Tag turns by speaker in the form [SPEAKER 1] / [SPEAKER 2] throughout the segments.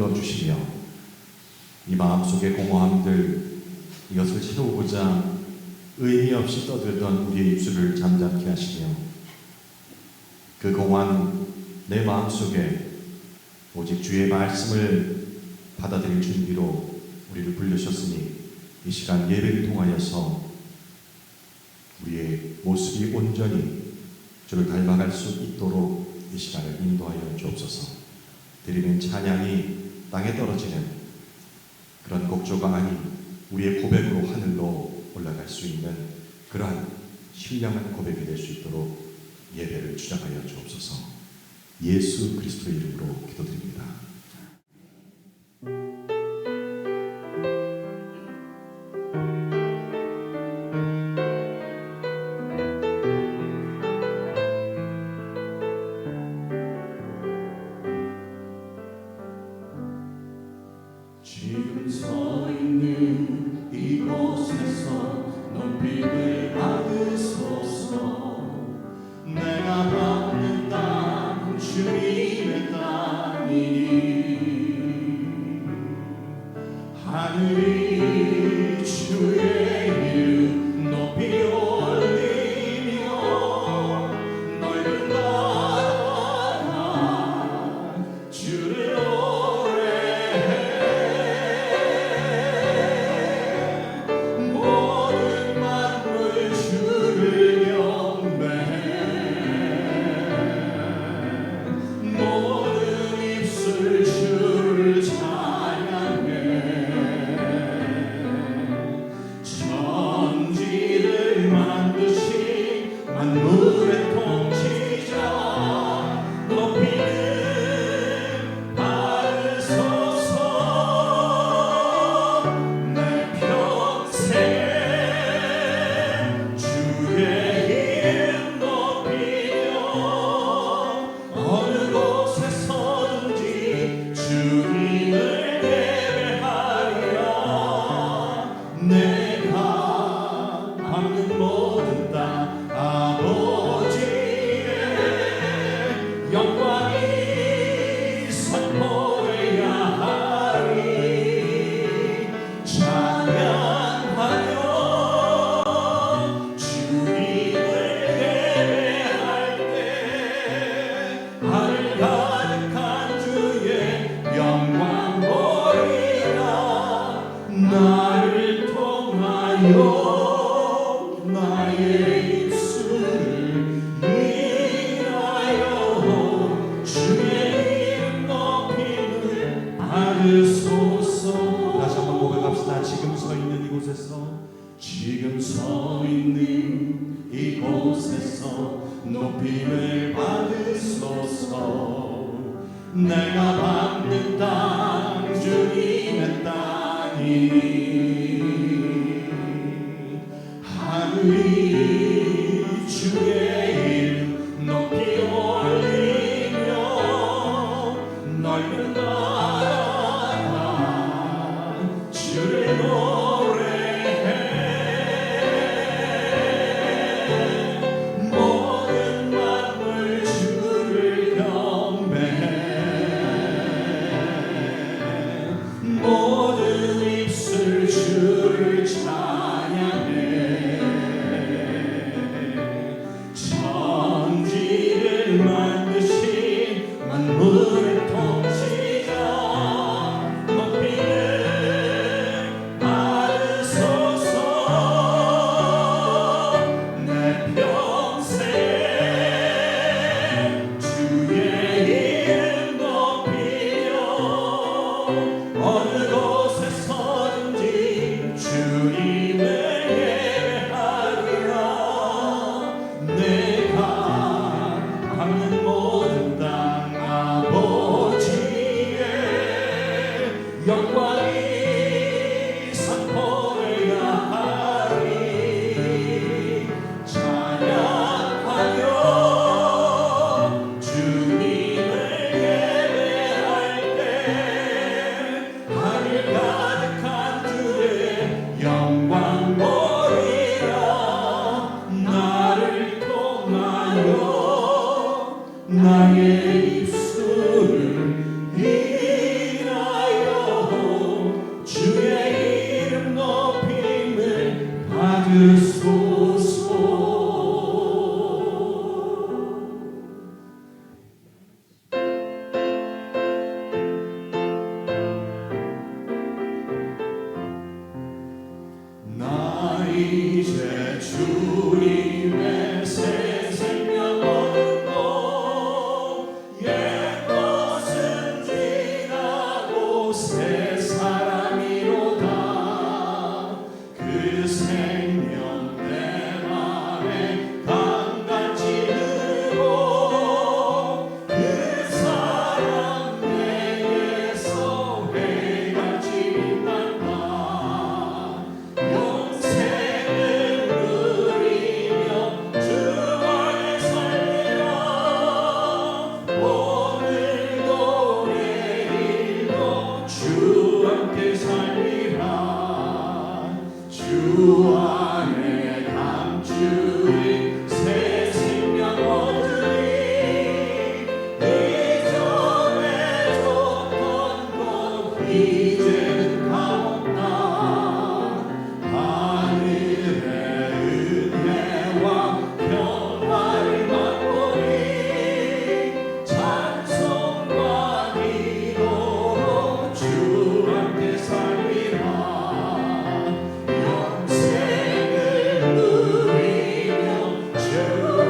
[SPEAKER 1] 불러주시며 이 마음속의 공허함들 이것을 채우고자 의미 없이 떠들던 우리의 입술을 잠잠케 하시며 그 공허한 내 마음속에 오직 주의 말씀을 받아들일 준비로 우리를 부르셨으니 이 시간 예배를 통하여서 우리의 모습이 온전히 주를 닮아갈 수 있도록 이 시간을 인도하여 주옵소서. 드리는 찬양이 땅에 떨어지는 그런 곡조가 아닌 우리의 고백으로 하늘로 올라갈 수 있는 그러한 신령한 고백이 될 수 있도록 예배를 주장하여 주옵소서. 예수 그리스도의 이름으로 기도드립니다.
[SPEAKER 2] 지금 서 있는 이곳에서 높임을 받으소서. 내가 받는 땅 주님의 땅이니 하늘이 주의 이름 높이 올리며 넓은 나라 주를 모든 만물 주를 경배해 모든 입술 주를 찬양해 천지를 만드신 만물의 통치자 높이는 받으소서. 내 평생 주의 이름 높이며 어느 곳에 서든지 주님을 예배하리라. 내가 받는 모든 땅 아버지의 영광이 선포해야 하리. 찬양하며 주님을 예배할 때 하늘 가득한 주의 영광 보리라. 나를 통하여 나의 입술을 인하여 주의 이름 높임을 받으소서.
[SPEAKER 1] 다시 한번 고백합시다. 지금 서 있는 이곳에서
[SPEAKER 2] 지금 서 있는 이곳에서 높임을 받으소서. 내가 받는 땅 주님의 땅이니 하늘이 주의 이름 높이 올리며 넓은 나라 주를 노래해 모든 만물 주를 경배해 모든 입술 주를 찬양해 천지를 만드신 만물의 통치자 높이는 받으소서. 내 평생 주의 이름 높이며 어느 곳에 서든지 주님을 예배하리라. 내가 받는 모든 땅 아버지의 영광이 선포해야 하리. 찬양하며 주님을 예배할 때 하늘 가득한 주의 영광 보리라. 나를 통하여 나의 입술을 인하여 주 함께 살리라. 주 안에 감추인 새 생명 얻으리. 이전에 줬던 것 이제는 다없다. 하늘의 은혜와 평화를 맛보리. 찬송과 기도로 주 함께 살리라. 영생을 누리며 주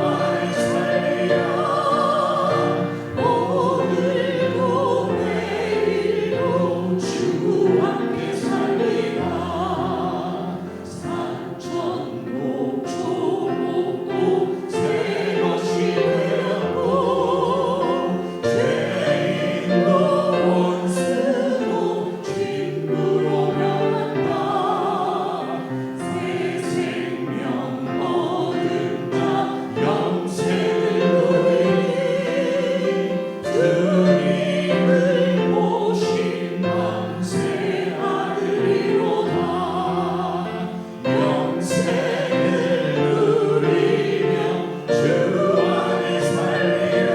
[SPEAKER 2] 안에 살리라. 오늘도 내일도 주 함께 살리라. 산천곡 조목도 새 것이 되었고 죄인도 원수도 친구로 변한다. 새 생명 얻은 자 영생을 누리니 주님을 모신 만세 아들이로다. 영생을 누리며 주 안에 살리라.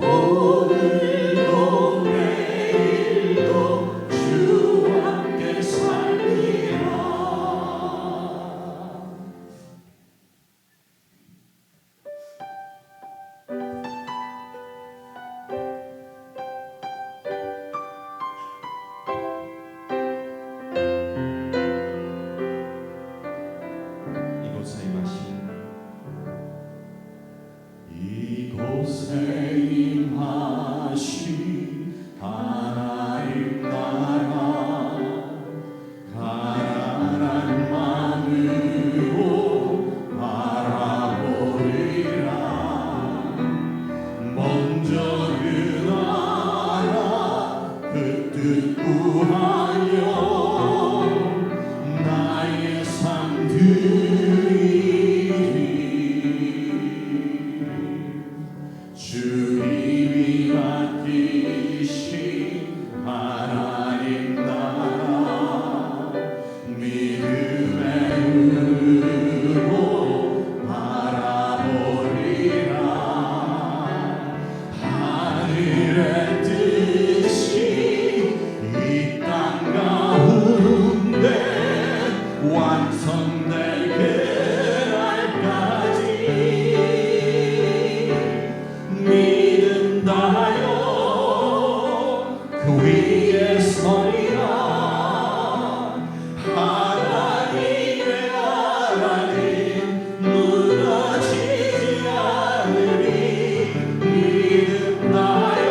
[SPEAKER 2] 오늘도 내일도 주 함께 살리라.
[SPEAKER 1] 이곳에 임하신
[SPEAKER 2] 이곳에 임하신 하나님 나라 가난한 마음으로 바라보리라. 먼저 그 나라 그 뜻 구하여 나의 삶들이 주님이 맡기신 하나님 나라 믿음의 눈으로 바라보리라. 하늘의 뜻이 이 땅 가운데 완성될 그날까지 믿음다요 그 위에 서리라. 하나님의 나라는 무너지지 않으리. 믿음다요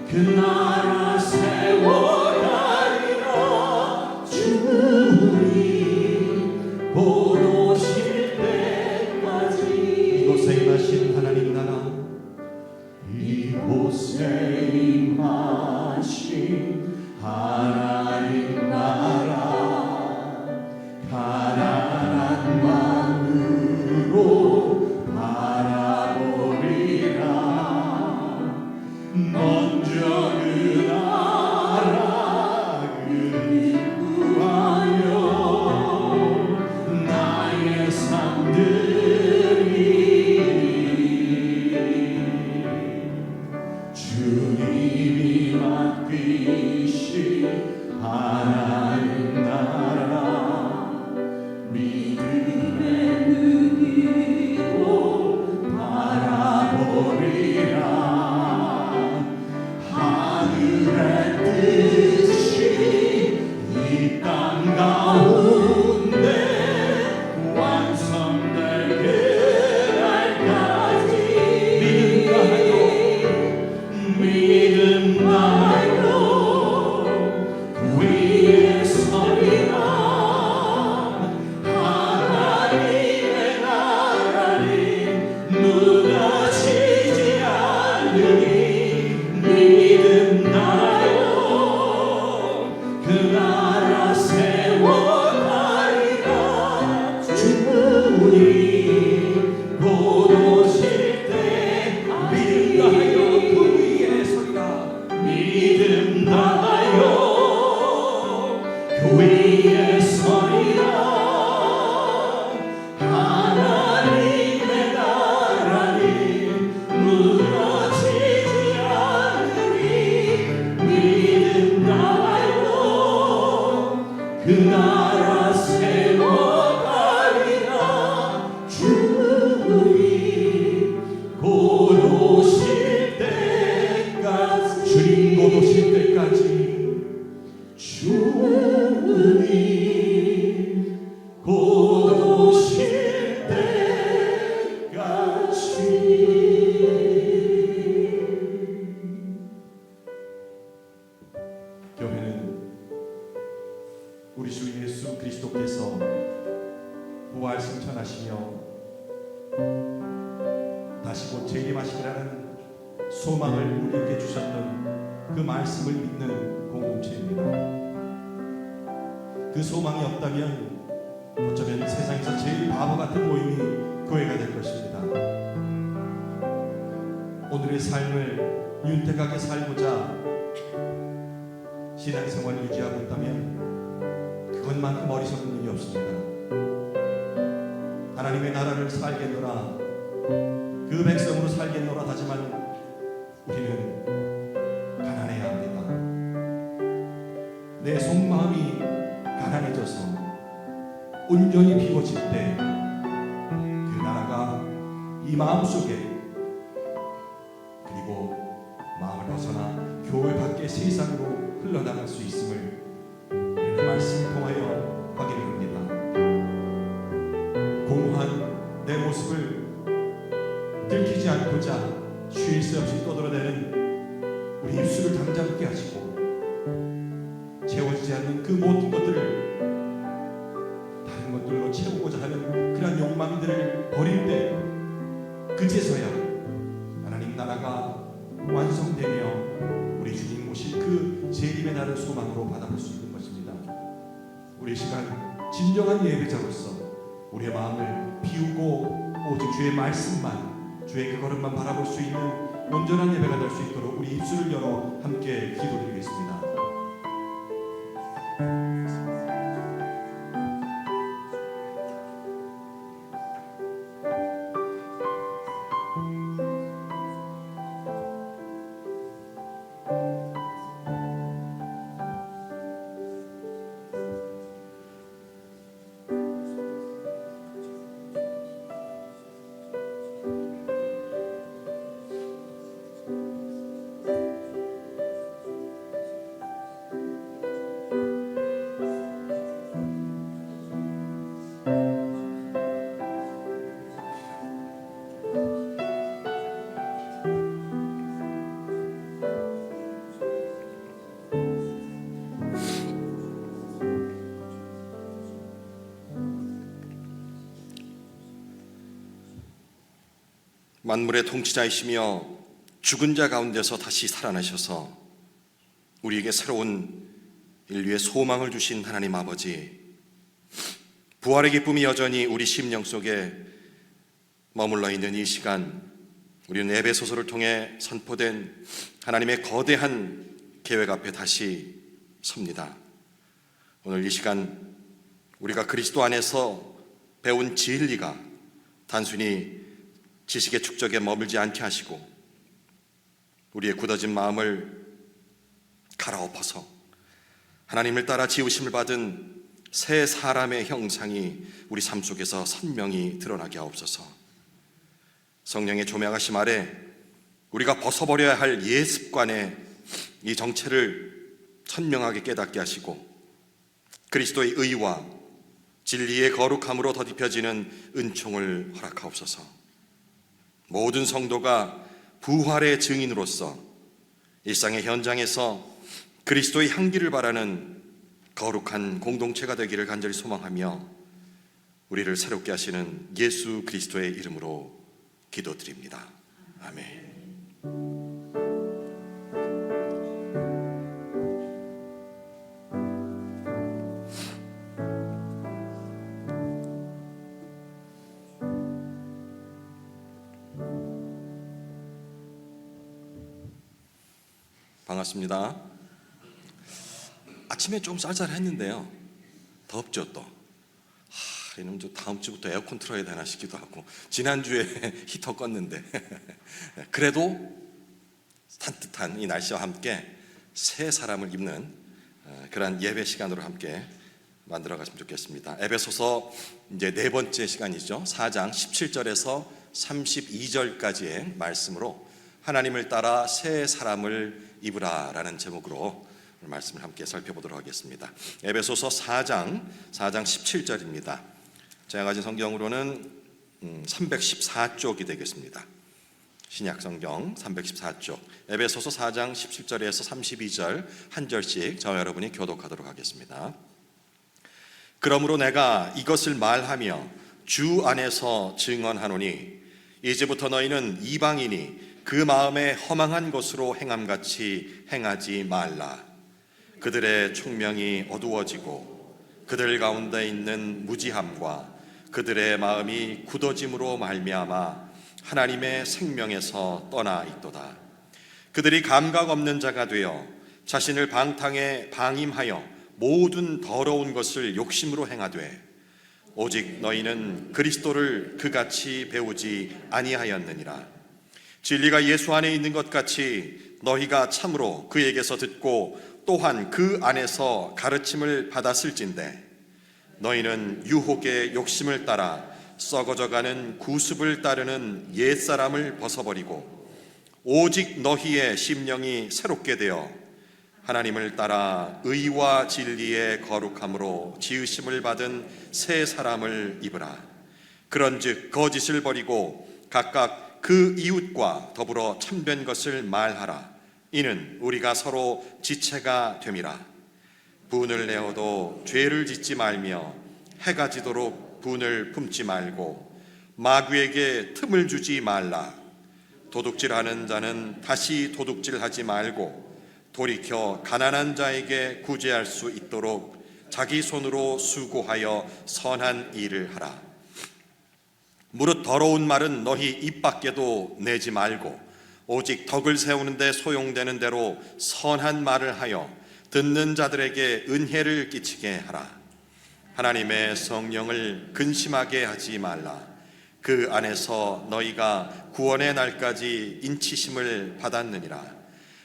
[SPEAKER 2] 그 나라 세워가리라. 주님 곧 오실 때까지.
[SPEAKER 1] 이곳에 임하신 하나님 나라
[SPEAKER 2] 이곳에 임하신 하나님 나라 가난한 마음으로 바라보리라. 먼저 그 나라 그 구하여 나의 삶들이 주님이 맡기신 하나님 나라 믿음의 눈으로 바라보리라. 하늘의 뜻이 이 땅 가운데 완성될 그날까지 믿음나요 그 위에 서리라. 하나님의 나라는 무너지지 않으니 믿음나요 그 나라 세워가리라. 믿음 다하여 그 위에 서리라. 하나님의 나라는 무너지지 않으니 믿음 다하여 그 나라 세워가리라. 주님 곧 오실 때까지, 주님 곧 오실 때까지, 주님 곧 오실 때까지.
[SPEAKER 1] 교회는 우리 주 예수 그리스도께서 부활 승천하시며 다시 곧 재림하시리라는 소망을 우리에게 주셨던 그 말씀을 믿는 공동체입니다. 그 소망이 없다면 어쩌면 세상에서 제일 바보 같은 모임이 교회가 될 것입니다. 오늘의 삶을 윤택하게 살고자 신앙생활을 유지하고 있다면 그것만큼 어리석은 일이 없습니다. 하나님의 나라를 살겠노라, 그 백성으로 살겠노라 하지만 우리는 가난해야 합니다. 내 속마음이 가난해져서 온전히 비워질 때 그 나라가 이 마음속에, 그리고 마음을 벗어나 교회 밖의 세상으로 흘러나갈 수 있음을 우리는 말씀을 통하여 확인해 봅니다. 공허한 내 모습을 들키지 않고자 쉴 새 없이 떠들어대는 우리 입술을 담잠게 하시고, 채워지지 않는 그 모든 것들을 다른 것들로 채우고자 하는 그런 욕망들을 버릴 때, 그제서야 하나님 나라가 완성되며 우리 주님 오실 그 재림의 날을 소망으로 받아볼 수 있는 것입니다. 우리 시간 진정한 예배자로서 우리의 마음을 비우고 오직 주의 말씀만, 주의 그 걸음만 바라볼 수 있는 온전한 예배가 될 수 있도록 우리 입술을 열어 함께 기도드리겠습니다.
[SPEAKER 3] 만물의 통치자이시며 죽은 자 가운데서 다시 살아나셔서 우리에게 새로운 인류의 소망을 주신 하나님 아버지, 부활의 기쁨이 여전히 우리 심령 속에 머물러 있는 이 시간, 우리는 에베소서를 통해 선포된 하나님의 거대한 계획 앞에 다시 섭니다. 오늘 이 시간 우리가 그리스도 안에서 배운 진리가 단순히 지식의 축적에 머물지 않게 하시고 우리의 굳어진 마음을 갈아엎어서 하나님을 따라 지으심을 받은 새 사람의 형상이 우리 삶 속에서 선명히 드러나게 하옵소서. 성령의 조명하심 아래 우리가 벗어버려야 할 옛 습관의 이 정체를 선명하게 깨닫게 하시고 그리스도의 의와 진리의 거룩함으로 더딥혀지는 은총을 허락하옵소서. 모든 성도가 부활의 증인으로서 일상의 현장에서 그리스도의 향기를 바라는 거룩한 공동체가 되기를 간절히 소망하며 우리를 새롭게 하시는 예수 그리스도의 이름으로 기도드립니다. 아멘. 반갑습니다. 아침에 좀 쌀쌀했는데요. 덥죠 또. 이놈 좀 다음 주부터 에어컨 틀어야 되나 싶기도 하고, 지난주에 히터 껐는데 그래도 산뜻한 이 날씨와 함께 새 사람을 입는 그러한 예배 시간으로 함께 만들어 갔으면 좋겠습니다. 에베소서 이제 네 번째 시간이죠. 4장 17절에서 32절까지의 말씀으로 하나님을 따라 새 사람을 입으라라는 제목으로 말씀을 함께 살펴보도록 하겠습니다. 에베소서 4장 17절입니다. 제가 가진 성경으로는 314쪽이 되겠습니다. 신약 성경 314쪽. 에베소서 4장 17절에서 32절 한 절씩 저와 여러분이 교독하도록 하겠습니다. 그러므로 내가 이것을 말하며 주 안에서 증언하노니 이제부터 너희는 이방인이 그 마음에 허망한 것으로 행함같이 행하지 말라. 그들의 총명이 어두워지고 그들 가운데 있는 무지함과 그들의 마음이 굳어짐으로 말미암아 하나님의 생명에서 떠나 있도다. 그들이 감각 없는 자가 되어 자신을 방탕에 방임하여 모든 더러운 것을 욕심으로 행하되 오직 너희는 그리스도를 그같이 배우지 아니하였느니라. 진리가 예수 안에 있는 것 같이 너희가 참으로 그에게서 듣고 또한 그 안에서 가르침을 받았을진데 너희는 유혹의 욕심을 따라 썩어져가는 구습을 따르는 옛사람을 벗어버리고 오직 너희의 심령이 새롭게 되어 하나님을 따라 의와 진리의 거룩함으로 지으심을 받은 새 사람을 입으라. 그런즉 거짓을 버리고 각각 그 이웃과 더불어 참된 것을 말하라. 이는 우리가 서로 지체가 됨이라. 분을 내어도 죄를 짓지 말며 해가 지도록 분을 품지 말고 마귀에게 틈을 주지 말라. 도둑질하는 자는 다시 도둑질하지 말고 돌이켜 가난한 자에게 구제할 수 있도록 자기 손으로 수고하여 선한 일을 하라. 무릇 더러운 말은 너희 입 밖에도 내지 말고 오직 덕을 세우는 데 소용되는 대로 선한 말을 하여 듣는 자들에게 은혜를 끼치게 하라. 하나님의 성령을 근심하게 하지 말라. 그 안에서 너희가 구원의 날까지 인치심을 받았느니라.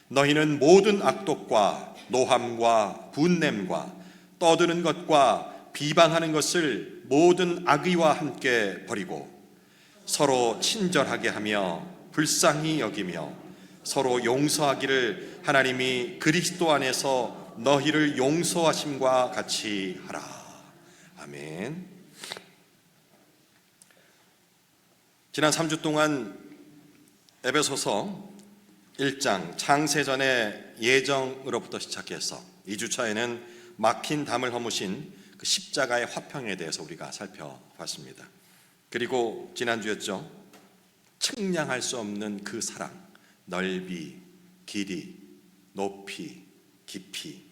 [SPEAKER 3] 너희는 모든 악독과 노함과 분냄과 떠드는 것과 비방하는 것을 모든 악의와 함께 버리고 서로 친절하게 하며 불쌍히 여기며 서로 용서하기를 하나님이 그리스도 안에서 너희를 용서하심과 같이 하라. 아멘. 지난 3주 동안 에베소서 1장 창세전의 예정으로부터 시작해서 2주차에는 막힌 담을 허무신 그 십자가의 화평에 대해서 우리가 살펴봤습니다. 그리고 지난주였죠. 측량할 수 없는 그 사랑, 넓이, 길이, 높이, 깊이,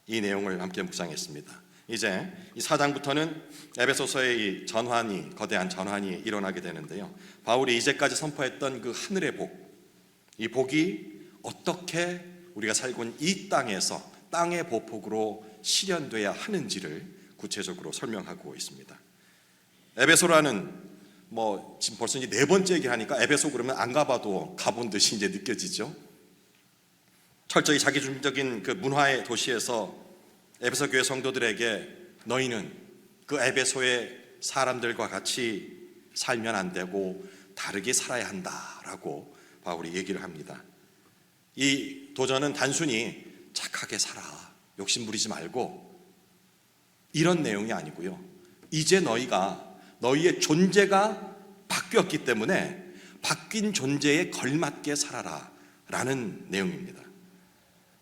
[SPEAKER 3] 이 내용을 함께 묵상했습니다. 이제 이 4장부터는 에베소서의 이 전환이, 거대한 전환이 일어나게 되는데요. 바울이 이제까지 선포했던 그 하늘의 복, 이 복이 어떻게 우리가 살고 있는 이 땅에서 땅의 보폭으로 실현돼야 하는지를 구체적으로 설명하고 있습니다. 에베소라는 지금 벌써 이제 네 번째 얘기를 하니까 에베소 그러면 안 가봐도 가본 듯이 이제 느껴지죠. 철저히 자기중심적인 그 문화의 도시에서 에베소 교회 성도들에게 너희는 그 에베소의 사람들과 같이 살면 안 되고 다르게 살아야 한다라고 바울이 얘기를 합니다. 이 도전은 단순히 착하게 살아, 욕심 부리지 말고 이런 내용이 아니고요. 이제 너희의 존재가 바뀌었기 때문에 바뀐 존재에 걸맞게 살아라 라는 내용입니다.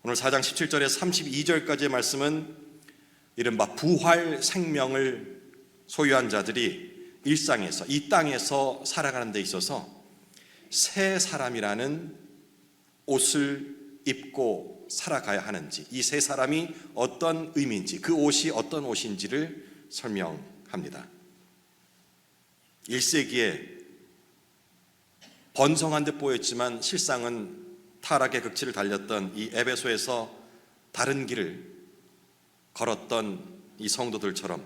[SPEAKER 3] 오늘 4장 17절에서 32절까지의 말씀은 이른바 부활 생명을 소유한 자들이 일상에서 이 땅에서 살아가는 데 있어서 새 사람이라는 옷을 입고 살아가야 하는지, 이 새 사람이 어떤 의미인지, 그 옷이 어떤 옷인지를 설명합니다. 1세기에 번성한 듯 보였지만 실상은 타락의 극치를 달렸던 이 에베소에서 다른 길을 걸었던 이 성도들처럼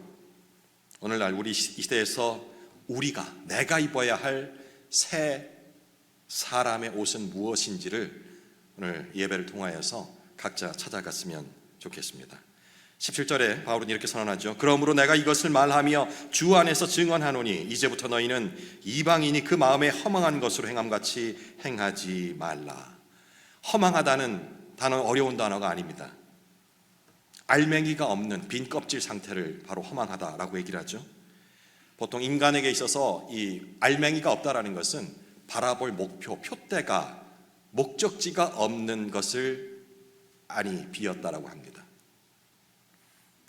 [SPEAKER 3] 오늘날 우리 이 시대에서 내가 입어야 할 새 사람의 옷은 무엇인지를 오늘 예배를 통하여서 각자 찾아갔으면 좋겠습니다. 17절에 바울은 이렇게 선언하죠. 그러므로 내가 이것을 말하며 주 안에서 증언하노니 이제부터 너희는 이방인이 그 마음에 허망한 것으로 행함같이 행하지 말라. 허망하다는 단어, 어려운 단어가 아닙니다. 알맹이가 없는 빈 껍질 상태를 바로 허망하다라고 얘기를 하죠. 보통 인간에게 있어서 이 알맹이가 없다라는 것은 바라볼 목표, 표대가, 목적지가 없는 것을 비었다라고 합니다.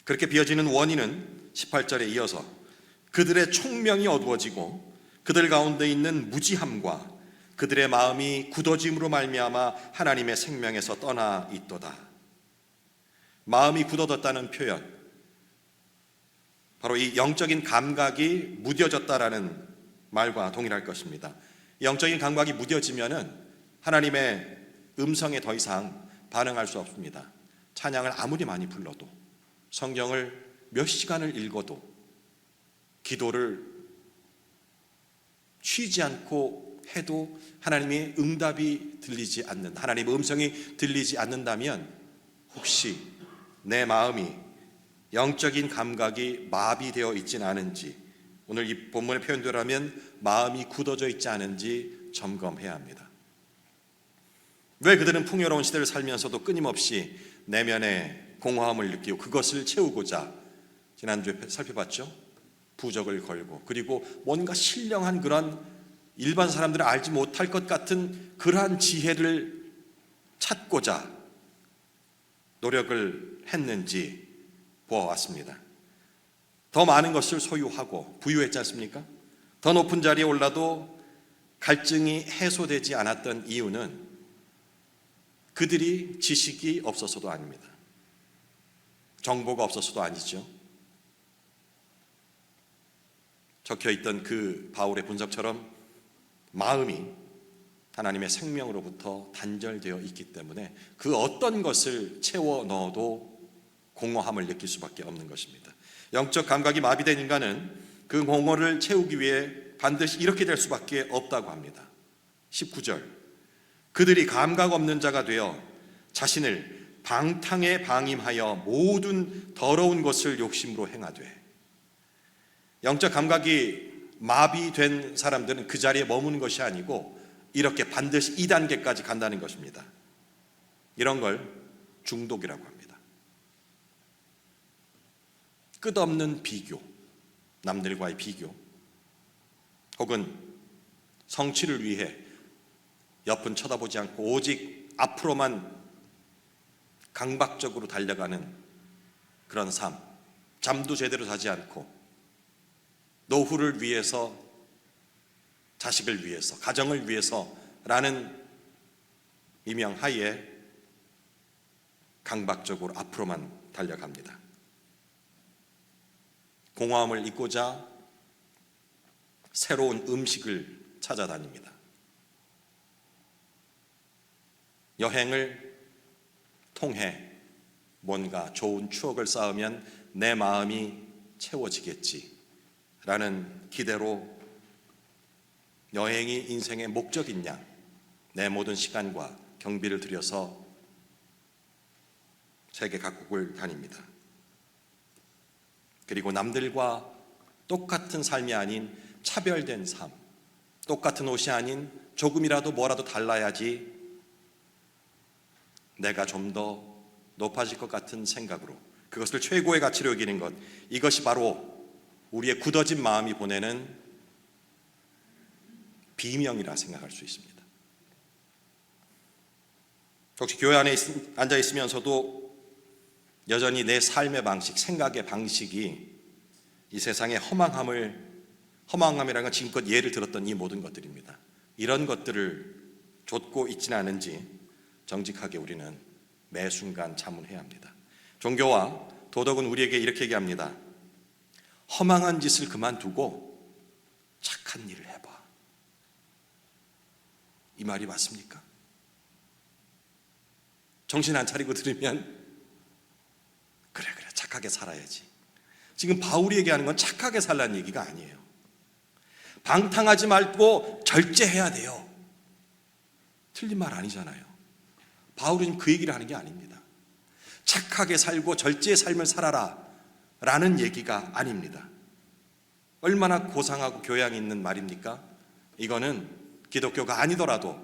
[SPEAKER 3] 그렇게 비어지는 원인은 18절에 이어서 그들의 총명이 어두워지고 그들 가운데 있는 무지함과 그들의 마음이 굳어짐으로 말미암아 하나님의 생명에서 떠나 있도다. 마음이 굳어졌다는 표현, 바로 이 영적인 감각이 무뎌졌다라는 말과 동일할 것입니다. 영적인 감각이 무뎌지면은 하나님의 음성에 더 이상 반응할 수 없습니다. 찬양을 아무리 많이 불러도, 성경을 몇 시간을 읽어도, 기도를 쉬지 않고 해도 하나님의 응답이 들리지 않는, 하나님의 음성이 들리지 않는다면 혹시 내 마음이 영적인 감각이 마비되어 있지는 않은지, 오늘 이 본문의 표현대로라면 마음이 굳어져 있지 않은지 점검해야 합니다. 왜 그들은 풍요로운 시대를 살면서도 끊임없이 내면에 공허함을 느끼고 그것을 채우고자 지난주에 살펴봤죠. 부적을 걸고, 그리고 뭔가 신령한 그런 일반 사람들은 알지 못할 것 같은 그러한 지혜를 찾고자 노력을 했는지 보아왔습니다. 더 많은 것을 소유하고 부유했지 않습니까? 더 높은 자리에 올라도 갈증이 해소되지 않았던 이유는 그들이 지식이 없어서도 아닙니다. 정보가 없어서도 아니죠. 적혀있던 그 바울의 분석처럼 마음이 하나님의 생명으로부터 단절되어 있기 때문에 그 어떤 것을 채워 넣어도 공허함을 느낄 수밖에 없는 것입니다. 영적 감각이 마비된 인간은 그 공허를 채우기 위해 반드시 이렇게 될 수밖에 없다고 합니다. 19절, 그들이 감각 없는 자가 되어 자신을 방탕에 방임하여 모든 더러운 것을 욕심으로 행하되, 영적 감각이 마비된 사람들은 그 자리에 머무는 것이 아니고 이렇게 반드시 2단계까지 간다는 것입니다. 이런 걸 중독이라고 합니다. 끝없는 비교, 남들과의 비교, 혹은 성취를 위해 옆은 쳐다보지 않고 오직 앞으로만 강박적으로 달려가는 그런 삶, 잠도 제대로 자지 않고 노후를 위해서, 자식을 위해서, 가정을 위해서라는 이명하에 강박적으로 앞으로만 달려갑니다. 공허함을 잊고자 새로운 음식을 찾아다닙니다. 여행을 통해 뭔가 좋은 추억을 쌓으면 내 마음이 채워지겠지라는 기대로 여행이 인생의 목적인 양 내 모든 시간과 경비를 들여서 세계 각국을 다닙니다. 그리고 남들과 똑같은 삶이 아닌 차별된 삶, 똑같은 옷이 아닌 조금이라도 뭐라도 달라야지 내가 좀 더 높아질 것 같은 생각으로 그것을 최고의 가치로 여기는 것, 이것이 바로 우리의 굳어진 마음이 보내는 비명이라 생각할 수 있습니다. 혹시 교회 안에 앉아 있으면서도 여전히 내 삶의 방식, 생각의 방식이 이 세상의 허망함이라는 건 지금껏 예를 들었던 이 모든 것들입니다. 이런 것들을 좇고 있지는 않은지 정직하게 우리는 매 순간 자문해야 합니다. 종교와 도덕은 우리에게 이렇게 얘기합니다. 허망한 짓을 그만두고 착한 일을 해봐. 이 말이 맞습니까? 정신 안 차리고 들으면 그래 착하게 살아야지. 지금 바울이 얘기하는 건 착하게 살라는 얘기가 아니에요. 방탕하지 말고 절제해야 돼요. 틀린 말 아니잖아요. 바울은 그 얘기를 하는 게 아닙니다. 착하게 살고 절제의 삶을 살아라 라는 얘기가 아닙니다. 얼마나 고상하고 교양 있는 말입니까? 이거는 기독교가 아니더라도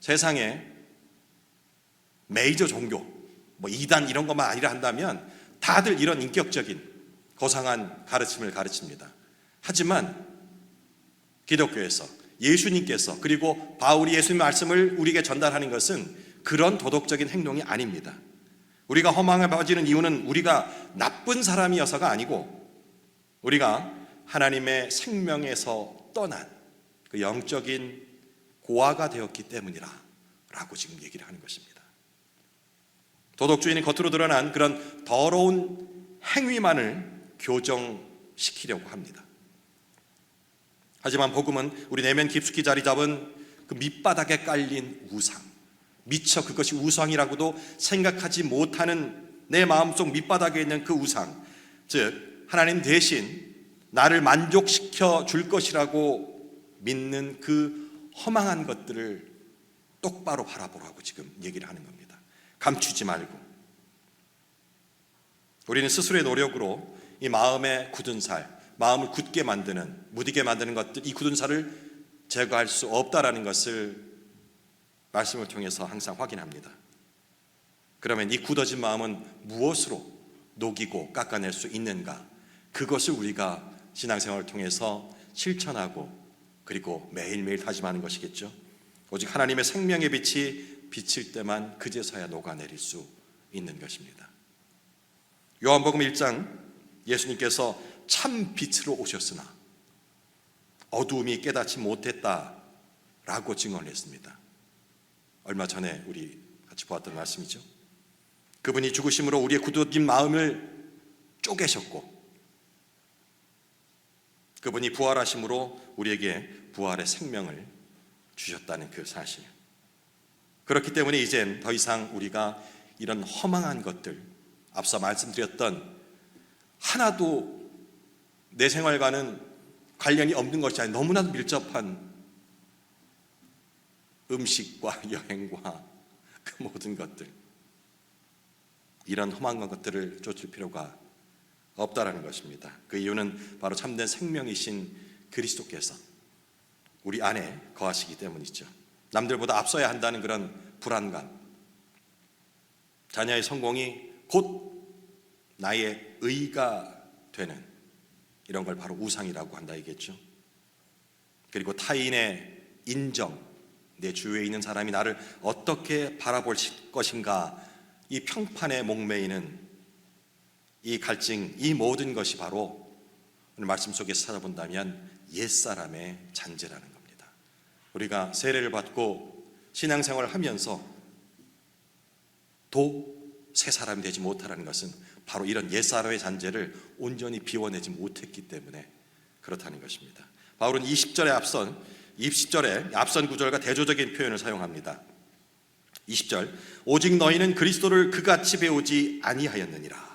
[SPEAKER 3] 세상에 메이저 종교, 뭐 이단 이런 것만 아니라 한다면 다들 이런 인격적인 고상한 가르침을 가르칩니다. 하지만 기독교에서 예수님께서 그리고 바울이 예수님의 말씀을 우리에게 전달하는 것은 그런 도덕적인 행동이 아닙니다. 우리가 허망에 빠지는 이유는 우리가 나쁜 사람이어서가 아니고 우리가 하나님의 생명에서 떠난 그 영적인 고아가 되었기 때문이라 라고 지금 얘기를 하는 것입니다. 도덕주의는 겉으로 드러난 그런 더러운 행위만을 교정시키려고 합니다. 하지만 복음은 우리 내면 깊숙이 자리 잡은 그 밑바닥에 깔린 우상, 미처 그것이 우상이라고도 생각하지 못하는 내 마음속 밑바닥에 있는 그 우상, 즉 하나님 대신 나를 만족시켜 줄 것이라고 믿는 그 허망한 것들을 똑바로 바라보라고 지금 얘기를 하는 겁니다. 감추지 말고. 우리는 스스로의 노력으로 이 마음의 굳은 살, 마음을 굳게 만드는, 무디게 만드는 것들, 이 굳은 살을 제거할 수 없다라는 것을 말씀을 통해서 항상 확인합니다. 그러면 이 굳어진 마음은 무엇으로 녹이고 깎아낼 수 있는가? 그것을 우리가 신앙생활을 통해서 실천하고 그리고 매일매일 다짐하는 것이겠죠. 오직 하나님의 생명의 빛이 비칠 때만 그제서야 녹아내릴 수 있는 것입니다. 요한복음 1장 예수님께서 참 빛으로 오셨으나 어두움이 깨닫지 못했다라고 증언을 했습니다. 얼마 전에 우리 같이 보았던 말씀이죠. 그분이 죽으심으로 우리의 굳어진 마음을 쪼개셨고 그분이 부활하심으로 우리에게 부활의 생명을 주셨다는 그 사실. 그렇기 때문에 이젠 더 이상 우리가 이런 허망한 것들, 앞서 말씀드렸던 하나도 내 생활과는 관련이 없는 것이 아니라 너무나도 밀접한 음식과 여행과 그 모든 것들, 이런 험한 것들을 쫓을 필요가 없다라는 것입니다. 그 이유는 바로 참된 생명이신 그리스도께서 우리 안에 거하시기 때문이죠. 남들보다 앞서야 한다는 그런 불안감, 자녀의 성공이 곧 나의 의가 되는 이런 걸 바로 우상이라고 한다 이겠죠. 그리고 타인의 인정, 내 주위에 있는 사람이 나를 어떻게 바라볼 것인가, 이 평판에 목매이는 이 갈증, 이 모든 것이 바로 오늘 말씀 속에서 찾아본다면 옛사람의 잔재라는 겁니다. 우리가 세례를 받고 신앙생활을 하면서 새 사람이 되지 못하라는 것은 바로 이런 옛사람의 잔재를 온전히 비워내지 못했기 때문에 그렇다는 것입니다. 바울은 20절에 앞선 구절과 대조적인 표현을 사용합니다. 20절, 오직 너희는 그리스도를 그같이 배우지 아니하였느니라.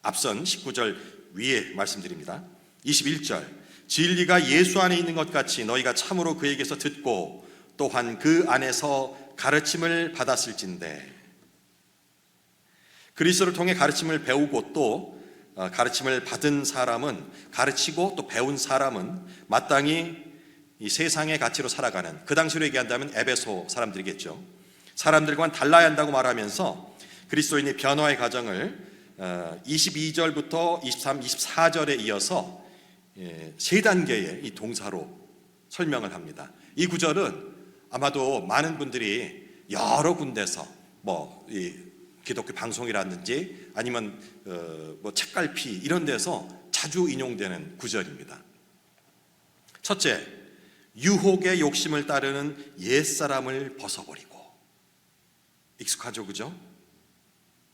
[SPEAKER 3] 앞선 19절 위에 말씀드립니다. 21절, 진리가 예수 안에 있는 것 같이 너희가 참으로 그에게서 듣고 또한 그 안에서 가르침을 받았을진대. 그리스도를 통해 가르침을 배우고 또 가르침을 받은 사람은, 가르치고 또 배운 사람은 마땅히 이 세상의 가치로 살아가는, 그 당시로 얘기한다면 에베소 사람들이겠죠. 사람들과는 달라야 한다고 말하면서 그리스도인의 변화의 과정을 22절부터 23, 24절에 이어서 세 단계의 이 동사로 설명을 합니다. 이 구절은 아마도 많은 분들이 여러 군데서 이 기독교 방송이라든지 아니면 책갈피 이런 데서 자주 인용되는 구절입니다. 첫째, 유혹의 욕심을 따르는 옛사람을 벗어버리고. 익숙하죠, 그죠?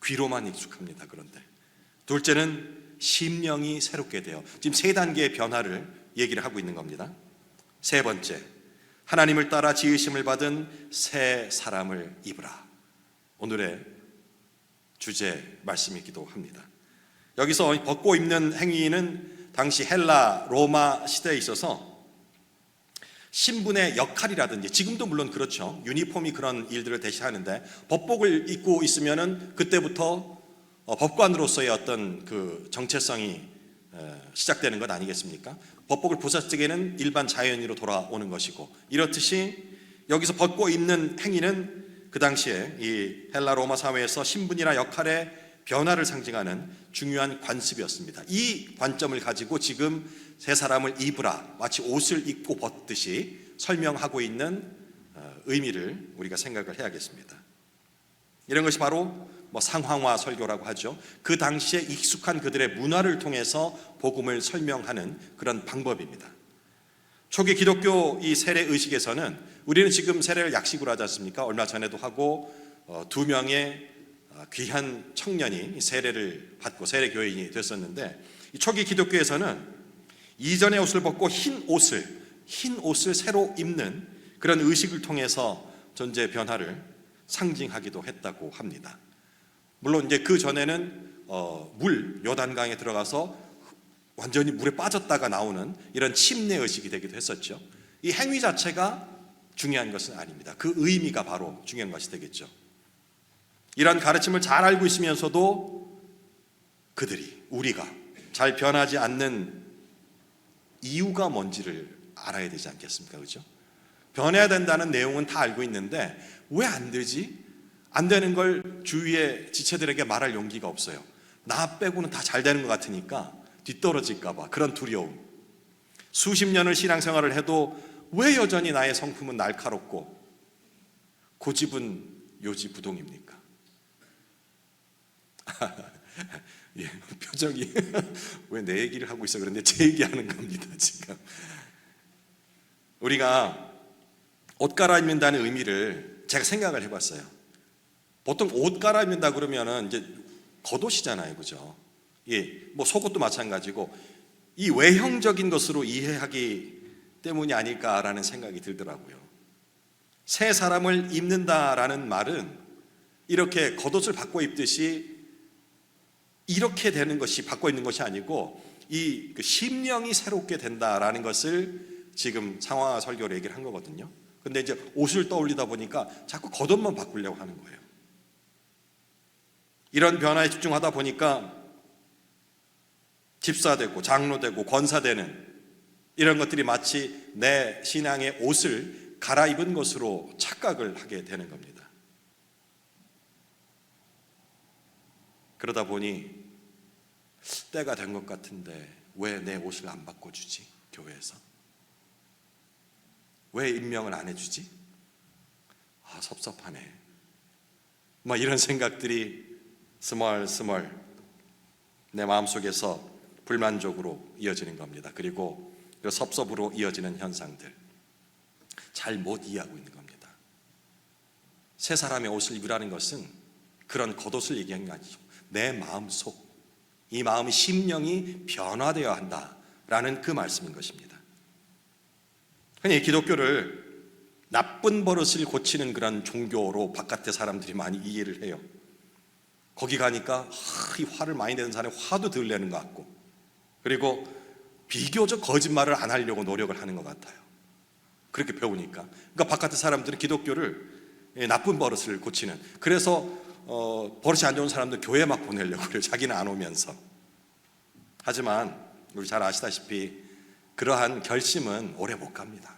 [SPEAKER 3] 귀로만 익숙합니다. 그런데 둘째는 심령이 새롭게 돼요. 지금 세 단계의 변화를 얘기를 하고 있는 겁니다. 세 번째, 하나님을 따라 지으심을 받은 새 사람을 입으라. 오늘의 주제 말씀이기도 합니다. 여기서 벗고 입는 행위는 당시 헬라 로마 시대에 있어서 신분의 역할이라든지, 지금도 물론 그렇죠, 유니폼이 그런 일들을 대신하는데, 법복을 입고 있으면은 그때부터 법관으로서의 어떤 그 정체성이 시작되는 것 아니겠습니까? 법복을 벗었을 일반 자연인으로 돌아오는 것이고, 이렇듯이 여기서 벗고 입는 행위는 그 당시에 이 헬라 로마 사회에서 신분이나 역할의 변화를 상징하는 중요한 관습이었습니다. 이 관점을 가지고 지금 새 사람을 입으라, 마치 옷을 입고 벗듯이 설명하고 있는 의미를 우리가 생각을 해야겠습니다. 이런 것이 바로 상황화 설교라고 하죠. 그 당시에 익숙한 그들의 문화를 통해서 복음을 설명하는 그런 방법입니다. 초기 기독교 이 세례 의식에서는, 우리는 지금 세례를 약식으로 하지 않습니까? 얼마 전에도 하고 2명의 귀한 청년이 세례를 받고 세례 교인이 됐었는데, 이 초기 기독교에서는 이전의 옷을 벗고 흰 옷을 새로 입는 그런 의식을 통해서 존재의 변화를 상징하기도 했다고 합니다. 물론 이제 그 전에는 요단강에 들어가서 완전히 물에 빠졌다가 나오는 이런 침례 의식이 되기도 했었죠. 이 행위 자체가 중요한 것은 아닙니다. 그 의미가 바로 중요한 것이 되겠죠. 이런 가르침을 잘 알고 있으면서도 우리가 잘 변하지 않는 이유가 뭔지를 알아야 되지 않겠습니까? 그렇죠? 변해야 된다는 내용은 다 알고 있는데 왜 안 되지? 안 되는 걸 주위의 지체들에게 말할 용기가 없어요. 나 빼고는 다 잘 되는 것 같으니까 뒤떨어질까 봐, 그런 두려움. 수십 년을 신앙생활을 해도 왜 여전히 나의 성품은 날카롭고 고집은 요지부동입니까? 예, 표정이 왜 내 얘기를 하고 있어? 그런데 제 얘기하는 겁니다. 지금 우리가 옷 갈아입는다는 의미를 제가 생각을 해봤어요. 보통 옷 갈아입는다 그러면은 이제 겉옷이잖아요, 그죠? 예, 속옷도 마찬가지고 이 외형적인 것으로 이해하기 때문이 아닐까라는 생각이 들더라고요. 새 사람을 입는다라는 말은 이렇게 겉옷을 바꿔 입듯이 이렇게 되는 것이 바꿔 입는 것이 아니고 이 심령이 새롭게 된다라는 것을 지금 상황화 설교로 얘기를 한 거거든요. 근데 이제 옷을 떠올리다 보니까 자꾸 겉옷만 바꾸려고 하는 거예요. 이런 변화에 집중하다 보니까 집사되고 장로되고 권사되는 이런 것들이 마치 내 신앙의 옷을 갈아입은 것으로 착각을 하게 되는 겁니다. 그러다 보니 때가 된 것 같은데 왜 내 옷을 안 바꿔주지? 교회에서 왜 임명을 안 해주지? 섭섭하네. 이런 생각들이 스멀스멀 내 마음속에서 불만족으로 이어지는 겁니다. 그리고 그 섭섭으로 이어지는 현상들, 잘 못 이해하고 있는 겁니다. 새 사람의 옷을 입으라는 것은 그런 겉옷을 얘기한 게 아니죠. 내 마음속, 이 마음의 심령이 변화되어야 한다라는 그 말씀인 것입니다. 흔히 기독교를 나쁜 버릇을 고치는 그런 종교로 바깥의 사람들이 많이 이해를 해요. 거기 가니까 이 화를 많이 내는 사람이 화도 덜 내는 것 같고, 그리고 비교적 거짓말을 안 하려고 노력을 하는 것 같아요. 그렇게 배우니까. 그러니까 바깥의 사람들은 기독교를 나쁜 버릇을 고치는, 그래서 버릇이 안 좋은 사람들 교회 막 보내려고 그래요. 자기는 안 오면서. 하지만 우리 잘 아시다시피 그러한 결심은 오래 못 갑니다.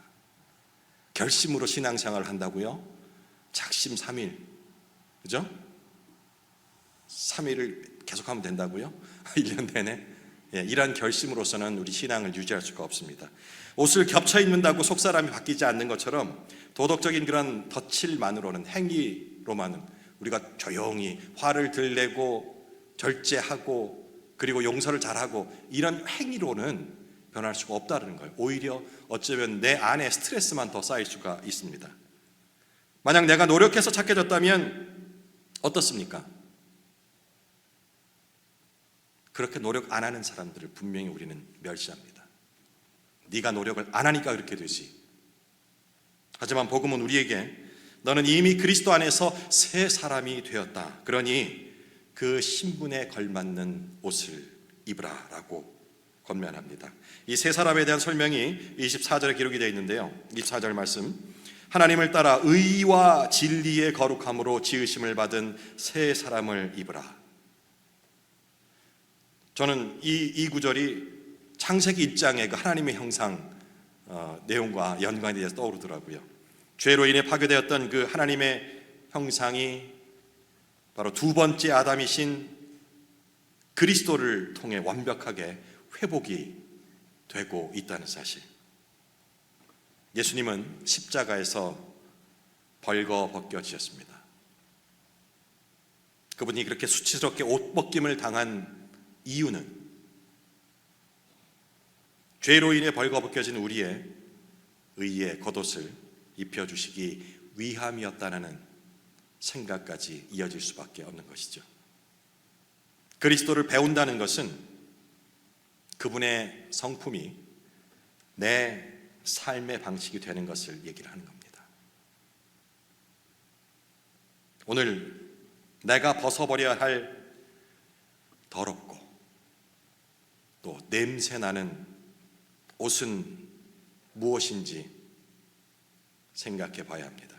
[SPEAKER 3] 결심으로 신앙생활을 한다고요? 작심삼일, 그죠? 3일을 계속하면 된다고요? 1년 내내? 이러한 결심으로서는 우리 신앙을 유지할 수가 없습니다. 옷을 겹쳐 입는다고 속사람이 바뀌지 않는 것처럼 도덕적인 그런 덧칠만으로는, 행위로만은 우리가 조용히 화를 덜 내고 절제하고 그리고 용서를 잘하고 이런 행위로는 변할 수가 없다는 거예요. 오히려 어쩌면 내 안에 스트레스만 더 쌓일 수가 있습니다. 만약 내가 노력해서 착해졌다면 어떻습니까? 그렇게 노력 안 하는 사람들을 분명히 우리는 멸시합니다. 네가 노력을 안 하니까 그렇게 되지. 하지만 복음은 우리에게 너는 이미 그리스도 안에서 새 사람이 되었다. 그러니 그 신분에 걸맞는 옷을 입으라라고 권면합니다. 이 새 사람에 대한 설명이 24절에 기록이 되어 있는데요. 24절 말씀, 하나님을 따라 의와 진리의 거룩함으로 지으심을 받은 새 사람을 입으라. 저는 이 구절이 창세기 1장의 그 하나님의 형상 내용과 연관이 돼서 떠오르더라고요. 죄로 인해 파괴되었던 그 하나님의 형상이 바로 두 번째 아담이신 그리스도를 통해 완벽하게 회복이 되고 있다는 사실. 예수님은 십자가에서 벌거벗겨지셨습니다. 그분이 그렇게 수치스럽게 옷벗김을 당한 이유는 죄로 인해 벌거벗겨진 우리의 의의 겉옷을 입혀주시기 위함이었다는 생각까지 이어질 수밖에 없는 것이죠. 그리스도를 배운다는 것은 그분의 성품이 내 삶의 방식이 되는 것을 얘기를 하는 겁니다. 오늘 내가 벗어버려야 할 더럽고 또 냄새나는 옷은 무엇인지 생각해 봐야 합니다.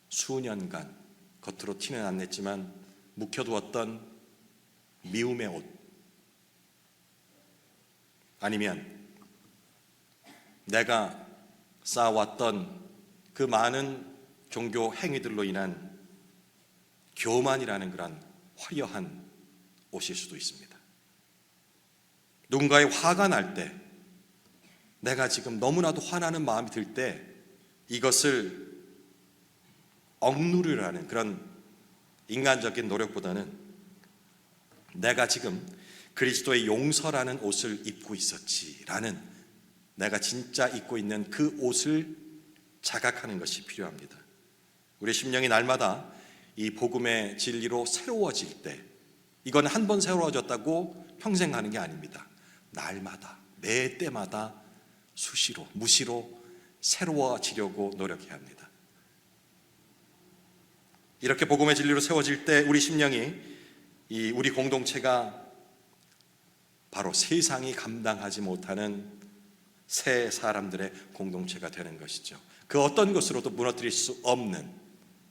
[SPEAKER 3] 수년간 겉으로 티는 안 냈지만 묵혀두었던 미움의 옷, 아니면 내가 쌓아왔던 그 많은 종교 행위들로 인한 교만이라는 그런 화려한 옷일 수도 있습니다. 누군가의 화가 날 때, 내가 지금 너무나도 화나는 마음이 들 때 이것을 억누르라는 그런 인간적인 노력보다는 내가 지금 그리스도의 용서라는 옷을 입고 있었지라는, 내가 진짜 입고 있는 그 옷을 자각하는 것이 필요합니다. 우리 심령이 날마다 이 복음의 진리로 새로워질 때, 이건 한 번 새로워졌다고 평생 가는 게 아닙니다. 날마다, 매 때마다 수시로, 무시로 새로워지려고 노력해야 합니다. 이렇게 복음의 진리로 세워질 때 우리 심령이, 우리 공동체가 바로 세상이 감당하지 못하는 새 사람들의 공동체가 되는 것이죠. 그 어떤 것으로도 무너뜨릴 수 없는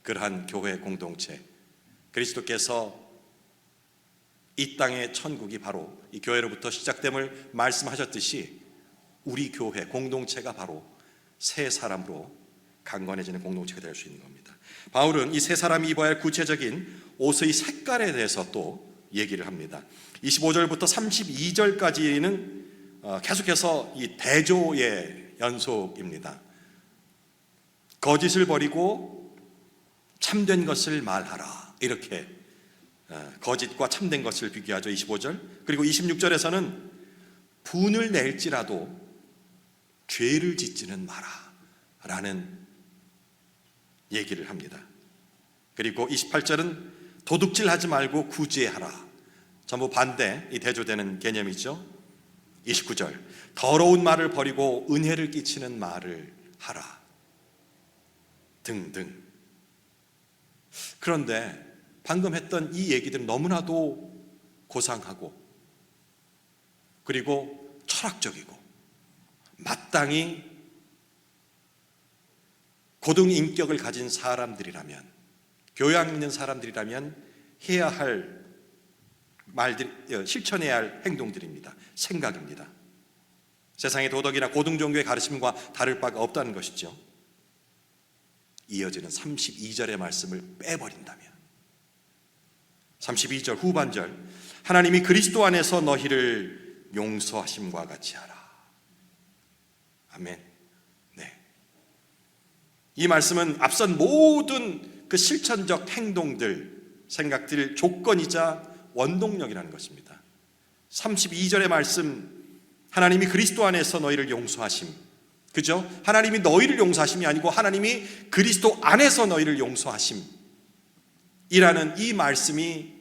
[SPEAKER 3] 그러한 교회 공동체, 그리스도께서 이 땅의 천국이 바로 이 교회로부터 시작됨을 말씀하셨듯이 우리 교회 공동체가 바로 새 사람으로 강건해지는 공동체가 될 수 있는 겁니다. 바울은 이 새 사람이 입어야 할 구체적인 옷의 색깔에 대해서 또 얘기를 합니다. 25절부터 32절까지는 계속해서 이 대조의 연속입니다. 거짓을 버리고 참된 것을 말하라, 이렇게 거짓과 참된 것을 비교하죠. 25절. 그리고 26절에서는 분을 낼지라도 죄를 짓지는 마라 라는 얘기를 합니다. 그리고 28절은 도둑질하지 말고 구제하라. 전부 반대, 이 대조되는 개념이죠. 29절, 더러운 말을 버리고 은혜를 끼치는 말을 하라 등등. 그런데 방금 했던 이 얘기들은 너무나도 고상하고 그리고 철학적이고 마땅히 고등 인격을 가진 사람들이라면, 교양 있는 사람들이라면 해야 할 말들, 실천해야 할 행동들입니다. 생각입니다. 세상의 도덕이나 고등 종교의 가르침과 다를 바가 없다는 것이죠. 이어지는 32절의 말씀을 빼버린다면, 32절 후반절, 하나님이 그리스도 안에서 너희를 용서하심과 같이 하라. 아멘. 네. 이 말씀은 앞선 모든 그 실천적 행동들, 생각들 조건이자 원동력이라는 것입니다. 32절의 말씀, 하나님이 그리스도 안에서 너희를 용서하심, 그죠? 하나님이 너희를 용서하심이 아니고 하나님이 그리스도 안에서 너희를 용서하심 이라는 이 말씀이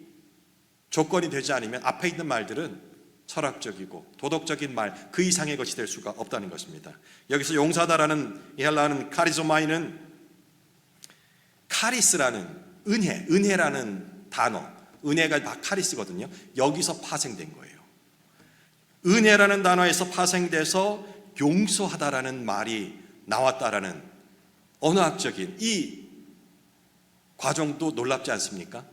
[SPEAKER 3] 조건이 되지 않으면 앞에 있는 말들은 철학적이고 도덕적인 말, 그 이상의 것이 될 수가 없다는 것입니다. 여기서 용서하다라는 이 헬라어는 카리조마이는 카리스라는 은혜라는 단어, 은혜가 다 카리스거든요. 여기서 파생된 거예요. 은혜라는 단어에서 파생돼서 용서하다라는 말이 나왔다라는 언어학적인 이 과정도 놀랍지 않습니까?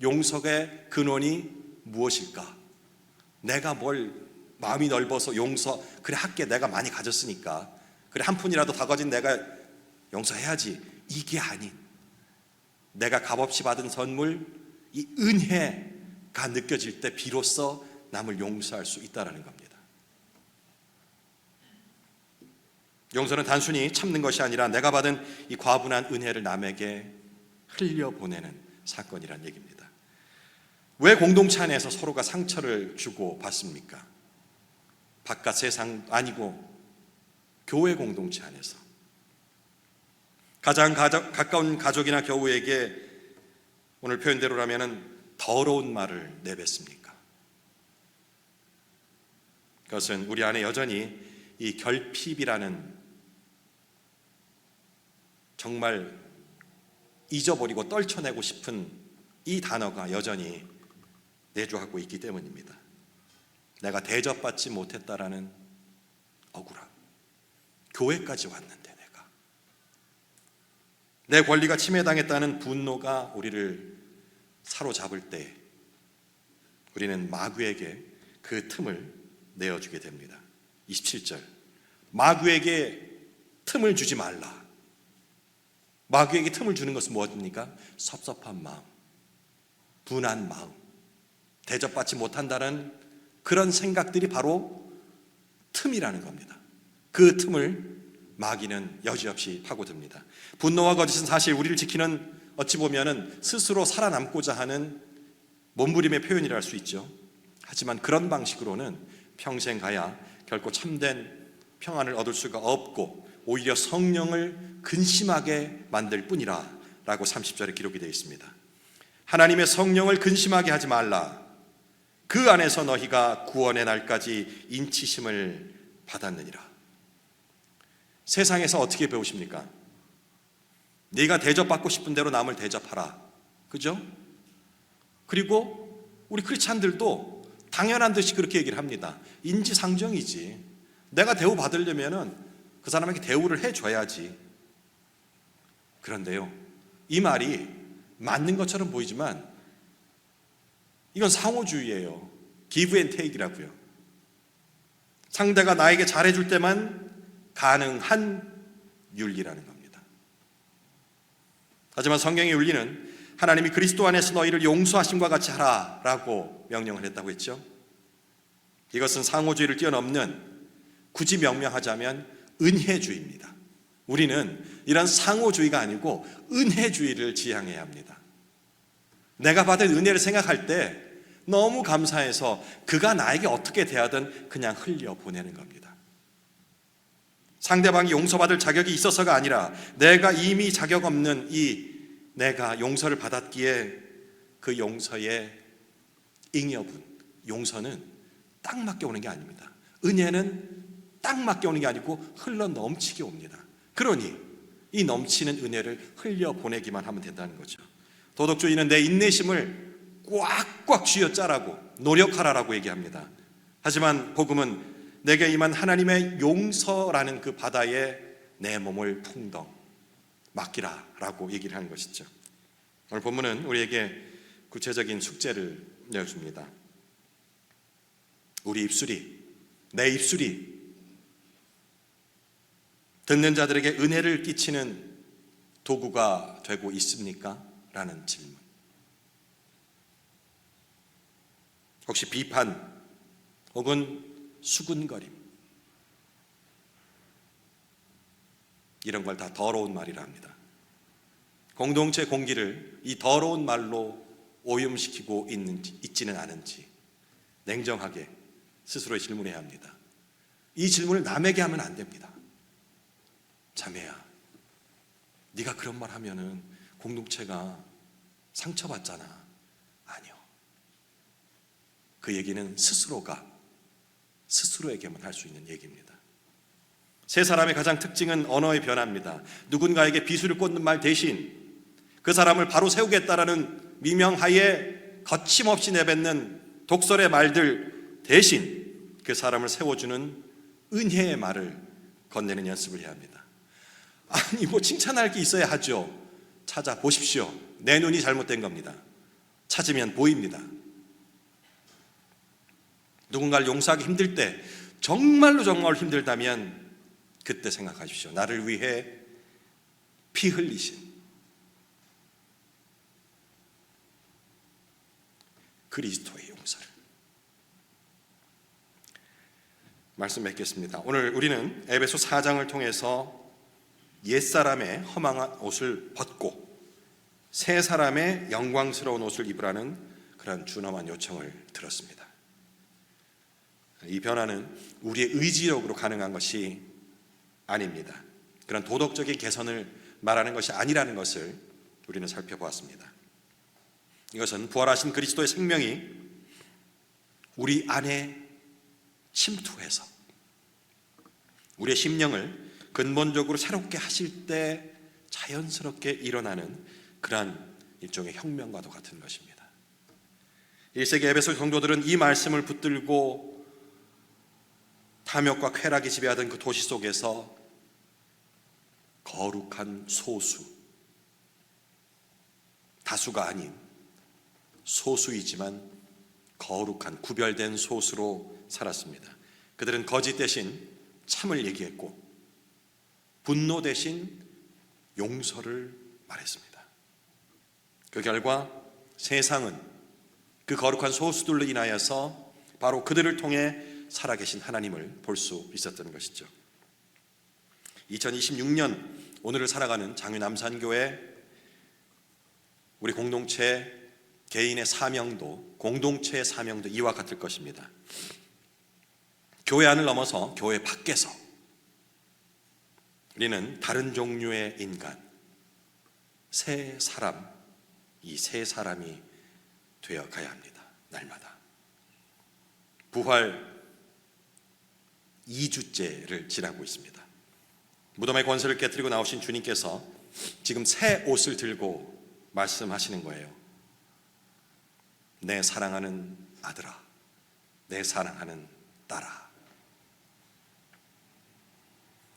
[SPEAKER 3] 용서의 근원이 무엇일까? 내가 뭘 마음이 넓어서 그래 할게, 내가 많이 가졌으니까, 그래 한 푼이라도 더 가진 내가 용서해야지, 이게 아닌, 내가 값없이 받은 선물, 이 은혜가 느껴질 때 비로소 남을 용서할 수 있다는 겁니다. 용서는 단순히 참는 것이 아니라 내가 받은 이 과분한 은혜를 남에게 흘려보내는 사건이란 얘기입니다. 왜 공동체 안에서 서로가 상처를 주고 받습니까? 바깥 세상 아니고 교회 공동체 안에서 가장 가까운 가족이나 교우에게 오늘 표현대로라면 더러운 말을 내뱉습니까? 그것은 우리 안에 여전히 이 결핍이라는 정말 잊어버리고 떨쳐내고 싶은 이 단어가 여전히 내주하고 있기 때문입니다. 내가 대접받지 못했다라는 억울함, 교회까지 왔는데 내 권리가 침해당했다는 분노가 우리를 사로잡을 때 우리는 마귀에게 그 틈을 내어주게 됩니다. 27절, 마귀에게 틈을 주지 말라. 마귀에게 틈을 주는 것은 무엇입니까? 섭섭한 마음, 분한 마음, 대접받지 못한다는 그런 생각들이 바로 틈이라는 겁니다. 그 틈을 마귀는 여지없이 파고듭니다. 분노와 거짓은 사실 우리를 지키는, 어찌 보면은 스스로 살아남고자 하는 몸부림의 표현이라 할 수 있죠. 하지만 그런 방식으로는 평생 가야 결코 참된 평안을 얻을 수가 없고 오히려 성령을 근심하게 만들 뿐이라 라고 30절에 기록이 되어 있습니다. 하나님의 성령을 근심하게 하지 말라. 그 안에서 너희가 구원의 날까지 인치심을 받았느니라. 세상에서 어떻게 배우십니까? 네가 대접받고 싶은 대로 남을 대접하라. 그죠? 그리고 우리 크리스찬들도 당연한 듯이 그렇게 얘기를 합니다. 인지상정이지. 내가 대우받으려면은 그 사람에게 대우를 해줘야지. 그런데요, 이 말이 맞는 것처럼 보이지만 이건 상호주의예요. give and take이라고요. 상대가 나에게 잘해줄 때만 가능한 윤리라는 겁니다. 하지만 성경의 윤리는 하나님이 그리스도 안에서 너희를 용서하심과 같이 하라라고 명령을 했다고 했죠. 이것은 상호주의를 뛰어넘는, 굳이 명명하자면 은혜주의입니다. 우리는 이런 상호주의가 아니고 은혜주의를 지향해야 합니다. 내가 받은 은혜를 생각할 때 너무 감사해서 그가 나에게 어떻게 대하든 그냥 흘려보내는 겁니다. 상대방이 용서받을 자격이 있어서가 아니라 내가 이미 자격 없는 내가 용서를 받았기에 그 용서의 잉여분, 용서는 딱 맞게 오는 게 아닙니다. 은혜는 딱 맞게 오는 게 아니고 흘러 넘치게 옵니다. 그러니 이 넘치는 은혜를 흘려보내기만 하면 된다는 거죠. 도덕주의는 내 인내심을 꽉꽉 쥐어짜라고 노력하라라고 얘기합니다. 하지만 복음은 내게 임한 하나님의 용서라는 그 바다에 내 몸을 풍덩 맡기라라고 얘기를 하는 것이죠. 오늘 본문은 우리에게 구체적인 숙제를 내어줍니다. 우리 입술이, 내 입술이 듣는 자들에게 은혜를 끼치는 도구가 되고 있습니까? 라는 질문. 혹시 비판 혹은 수군거림, 이런 걸 다 더러운 말이라 합니다. 공동체 공기를 이 더러운 말로 오염시키고 있지는 않은지 냉정하게 스스로 질문해야 합니다. 이 질문을 남에게 하면 안 됩니다. 자매야, 네가 그런 말 하면은 공동체가 상처받잖아. 아니요. 그 얘기는 스스로에게만 할 수 있는 얘기입니다. 세 사람의 가장 특징은 언어의 변화입니다. 누군가에게 비수를 꽂는 말 대신 그 사람을 바로 세우겠다라는 미명하에 거침없이 내뱉는 독설의 말들 대신 그 사람을 세워주는 은혜의 말을 건네는 연습을 해야 합니다. 아니 뭐 칭찬할 게 있어야 하죠. 찾아보십시오. 내 눈이 잘못된 겁니다. 찾으면 보입니다. 누군가를 용서하기 힘들 때, 정말로 힘들다면 그때 생각하십시오. 나를 위해 피 흘리신 그리스도의 용서를. 말씀 맺겠습니다. 오늘 우리는 에베소 4장을 통해서 옛사람의 허망한 옷을 벗고 새 사람의 영광스러운 옷을 입으라는 그런 준엄한 요청을 들었습니다. 이 변화는 우리의 의지력으로 가능한 것이 아닙니다. 그런 도덕적인 개선을 말하는 것이 아니라는 것을 우리는 살펴보았습니다. 이것은 부활하신 그리스도의 생명이 우리 안에 침투해서 우리의 심령을 근본적으로 새롭게 하실 때 자연스럽게 일어나는 그러한 일종의 혁명과도 같은 것입니다. 1세기 에베소 성도들은 이 말씀을 붙들고 탐욕과 쾌락이 지배하던 그 도시 속에서 거룩한 소수, 다수가 아닌 소수이지만 거룩한 구별된 소수로 살았습니다. 그들은 거짓 대신 참을 얘기했고 분노 대신 용서를 말했습니다. 그 결과 세상은 그 거룩한 소수들로 인하여서 바로 그들을 통해 살아계신 하나님을 볼 수 있었던 것이죠. 2026년 오늘을 살아가는 장유남산교회 우리 공동체 개인의 사명도 공동체의 사명도 이와 같을 것입니다. 교회 안을 넘어서 교회 밖에서 우리는 다른 종류의 인간, 새 사람, 이 새 사람이 되어 가야 합니다. 날마다. 부활 2주째를 지나고 있습니다. 무덤의 권세를 깨뜨리고 나오신 주님께서 지금 새 옷을 들고 말씀하시는 거예요. 내 사랑하는 아들아, 내 사랑하는 딸아.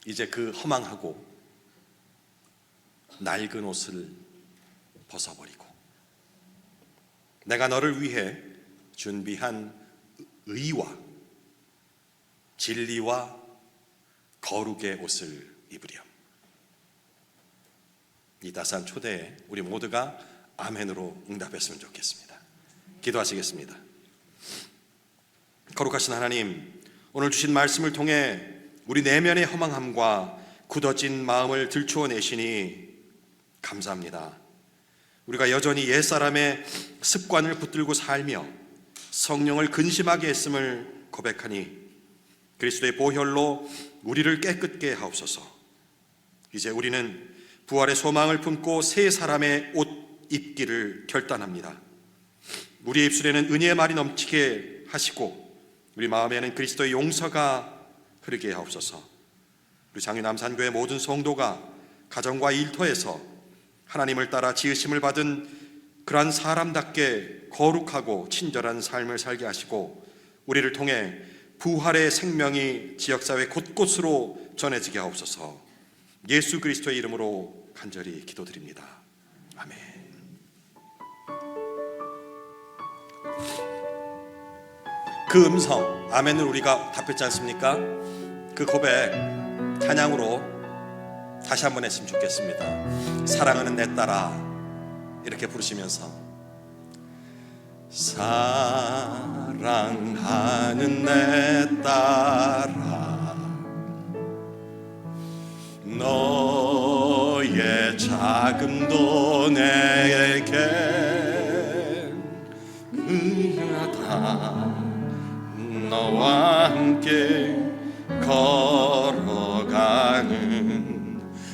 [SPEAKER 3] 이제 그 허망하고 낡은 옷을 벗어버리고 내가 너를 위해 준비한 의와 진리와 거룩의 옷을 입으렴. 이 따스한 초대에 우리 모두가 아멘으로 응답했으면 좋겠습니다. 기도하시겠습니다. 거룩하신 하나님, 오늘 주신 말씀을 통해 우리 내면의 허망함과 굳어진 마음을 들추어내시니 감사합니다. 우리가 여전히 옛사람의 습관을 붙들고 살며 성령을 근심하게 했음을 고백하니 그리스도의 보혈로 우리를 깨끗게 하옵소서. 이제 우리는 부활의 소망을 품고 새 사람의 옷 입기를 결단합니다. 우리의 입술에는 은혜의 말이 넘치게 하시고 우리 마음에는 그리스도의 용서가 흐르게 하옵소서. 우리 장유남산교회 모든 성도가 가정과 일터에서 하나님을 따라 지으심을 받은 그러한 사람답게 거룩하고 친절한 삶을 살게 하시고 우리를 통해 부활의 생명이 지역사회 곳곳으로 전해지게 하옵소서. 예수 그리스도의 이름으로 간절히 기도드립니다. 아멘. 그 음성 아멘을 우리가 답했지 않습니까? 그 고백 찬양으로 다시 한번 했으면 좋겠습니다. 사랑하는 내 딸아, 이렇게 부르시면서 사랑하는 내 딸아, 너의 자금도 내게 은하다. 너와 함께 걸어가는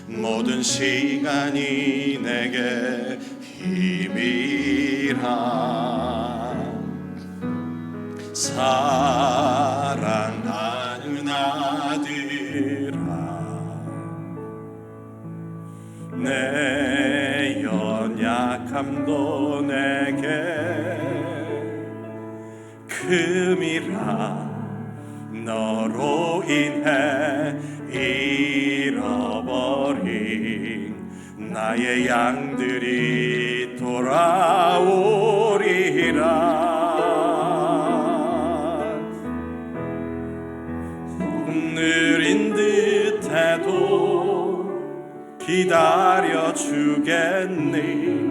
[SPEAKER 3] 모든 시간이 내게 힘이라. 사랑하는 아들아, 내 연약
[SPEAKER 2] 틈이라 너로 인해 잃어버린 나의 양들이 돌아오리라. 조금 느린 듯해도 기다려 주겠니.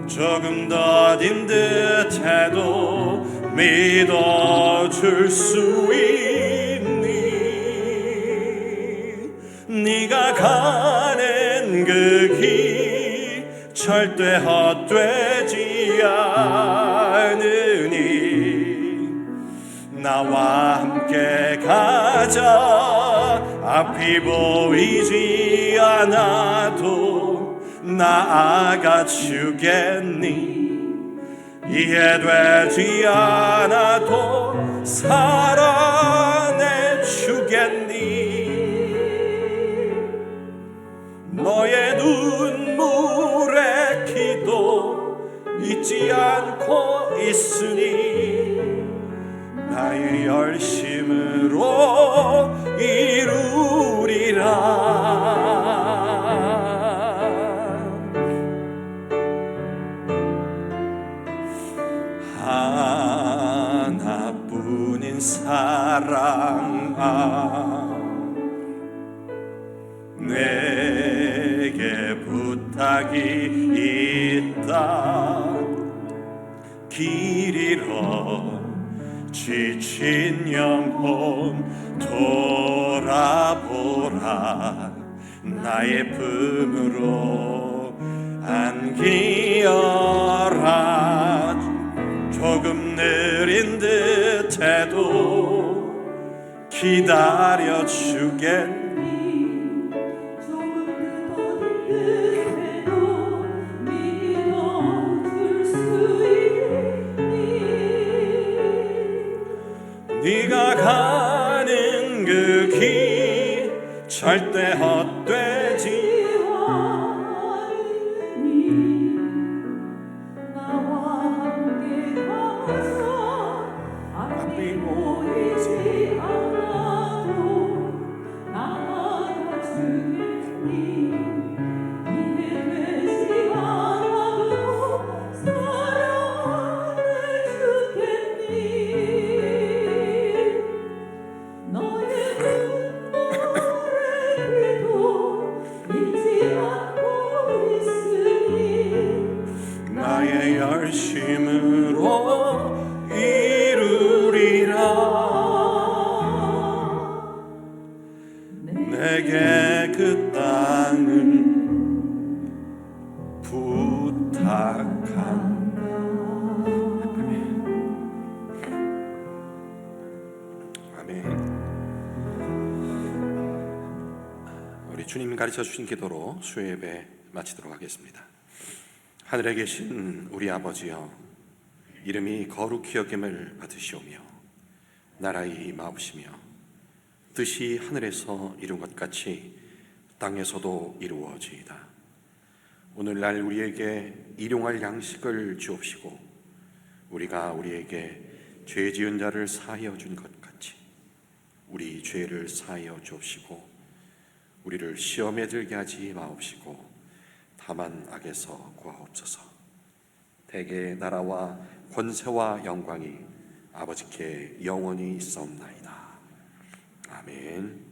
[SPEAKER 2] 조금 더딘 듯해도 믿어줄 수 있니. 네가 가는 그 길 절대 헛되지 않으니. 나와 함께 가자. 앞이 보이지 않아도 나아가 주겠니. 이해되지 않아도 사랑해 주겠니. 너의 눈물의 기도 잊지 않고 있으니 나의 열심으로 이루리라. 하나뿐인 사랑아 내게 부탁이 있다. 길 잃어 지친 영혼 돌아보라. 나의 품으로 안기어라. 조금 느린 듯해도 기다려 주겠니. 네가 가는 그 길 절대 헛되지 않으니. 나와 함께 가서 앞이 보이지 않아도 나아가 주겠니. 이해되지 않아도 사랑해 주겠니. 나의 열심으로 이루리라. 내게 그 땅을 부탁한다. 아멘. 우리 주님 가르쳐 주신 기도로 수요 예배 마치도록 하겠습니다. 하늘에 계신 우리 아버지여, 이름이 거룩히 여김을 받으시오며 나라의 임하옵시며 뜻이 하늘에서 이룬 것 같이 땅에서도 이루어지이다. 오늘날 우리에게 일용할 양식을 주옵시고 우리가 우리에게 죄 지은 자를 사하여 준 것 같이 우리 죄를 사하여 주옵시고 우리를 시험에 들게 하지 마옵시고 다만 악에서 구하옵소서. 대개 나라와 권세와 영광이 아버지께 영원히 있사옵나이다. 아멘.